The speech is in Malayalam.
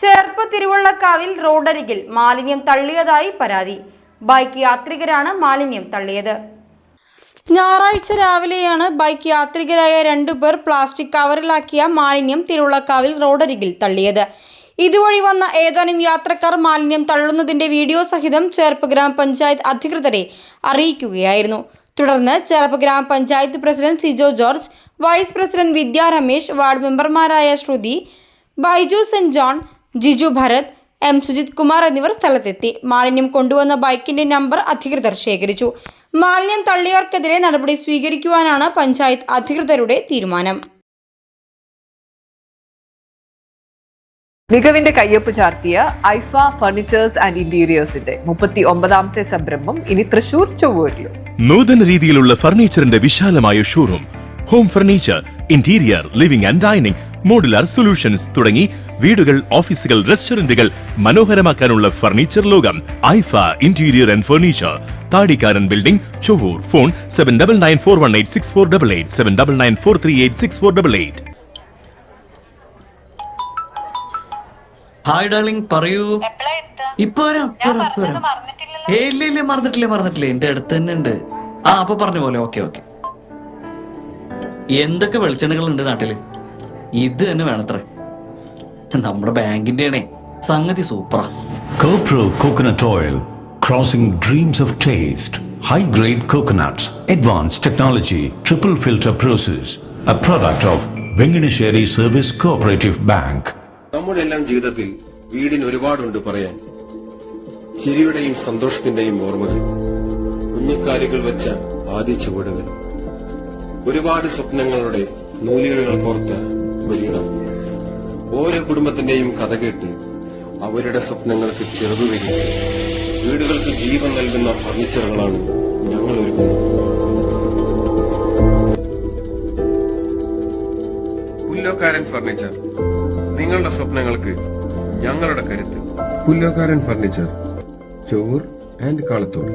ചേർപ്പ് തിരുവള്ളക്കാവിൽ റോഡരികിൽ മാലിന്യം തള്ളിയതായി പരാതി. ബൈക്ക് യാത്രികരാണ് മാലിന്യം തള്ളിയത്. ഞായറാഴ്ച രാവിലെയാണ് ബൈക്ക് യാത്രികരായ 2 പേർ പ്ലാസ്റ്റിക് കവറിലാക്കിയ മാലിന്യം തിരുവള്ളക്കാവിൽ റോഡരികിൽ തള്ളിയത്. ഇതുവഴി വന്ന ഏതാനും യാത്രക്കാർ മാലിന്യം തള്ളുന്നതിന്റെ വീഡിയോ സഹിതം ചേർപ്പ് ഗ്രാമപഞ്ചായത്ത് അധികൃതരെ അറിയിക്കുകയായിരുന്നു. തുടർന്ന് ചേർപ്പ് ഗ്രാമപഞ്ചായത്ത് president Sijo George, vice president Vidya Ramesh, ward മെമ്പർമാരായ ശ്രുതി, ബൈജു സെന്റ് ജോൺ, ജിജു ഭരത്, എം സുജിത് കുമാർ എന്നിവർ സ്ഥലത്തെത്തി. മാലിന്യം കൊണ്ടുവന്ന ബൈക്കിന്റെ നമ്പർ അധികൃതർ ശേഖരിച്ചു. മാലിന്യം തള്ളിയവർക്കെതിരെ നടപടി സ്വീകരിക്കുവാനാണ് പഞ്ചായത്ത് അധികൃതരുടെ തീരുമാനം. മികവിന്റെ കയ്യൊപ്പ് ചാർത്തിയ ഐഫ ഫർണിച്ചേഴ്സ് ആൻഡ് ഇന്റീരിയേഴ്സിന്റെ 39ാമത്തെ സംരംഭം ഇനി തൃശൂർ ചൊവ്വൂരിലും. നൂതന രീതിയിലുള്ള ഫർണിച്ചറിന്റെ വിശാലമായ showroom, home furniture, interior, living and dining, modular solutions തുടങ്ങി വീടുകൾ, ഓഫീസുകൾ, റെസ്റ്റോറന്റുകൾ മനോഹരമാക്കാനുള്ള ഫർണിച്ചർ ലോകം Aifa interior and furniture, Thadikkaran building, Chovvoor. Phone 7994186488, 7994386488. Hi darling, പറയൂ. ഇപ്പൊ വരാം. ഇല്ല മറന്നിട്ടില്ല, എന്റെ അടുത്ത് തന്നെ ഉണ്ട്. അപ്പൊ പറഞ്ഞ പോലെ. ഓക്കെ. എന്തൊക്കെ വെളിച്ചെണ്ണകൾ ഉണ്ട് നാട്ടില്, ഇത് തന്നെ വേണത്രേ. നമ്മുടെ ബാങ്കിന്റെ ആണേ, സംഗതി സൂപ്പറാ. CoPro Coconut Oil, crossing dreams of taste. High-grade coconuts, advanced technology, triple filter process. A product of Venganesheri Service Cooperative Bank. നമ്മുടെ എല്ലാം ജീവിതത്തിൽ വീടിന് ഒരുപാടുണ്ട് പറയാൻ. ചിരിയുടെയും സന്തോഷത്തിന്റെയും ഓർമ്മകൾ, കുഞ്ഞിക്കാലുകൾ വെച്ച ആദ്യ ചുവടുകൾ, ഒരുപാട് സ്വപ്നങ്ങളുടെ നൂലിഴകൾ കോർത്ത വീടുകൾ. ഓരോ കുടുംബത്തിന്റെയും കഥ കേട്ട് അവരുടെ സ്വപ്നങ്ങൾക്ക് ചെറുതുവരിച്ച് വീടുകൾക്ക് ജീവൻ നൽകുന്ന ഫർണിച്ചറുകളാണ് ഞങ്ങൾ ഒരുക്കുന്നത്. പുല്ലോക്കാരൻ ഫർണിച്ചർ, നിങ്ങളുടെ സ്വപ്നങ്ങൾക്ക് ഞങ്ങളുടെ കരുത്ത്. Pullokkaran furniture, Chovvur and Kalathode.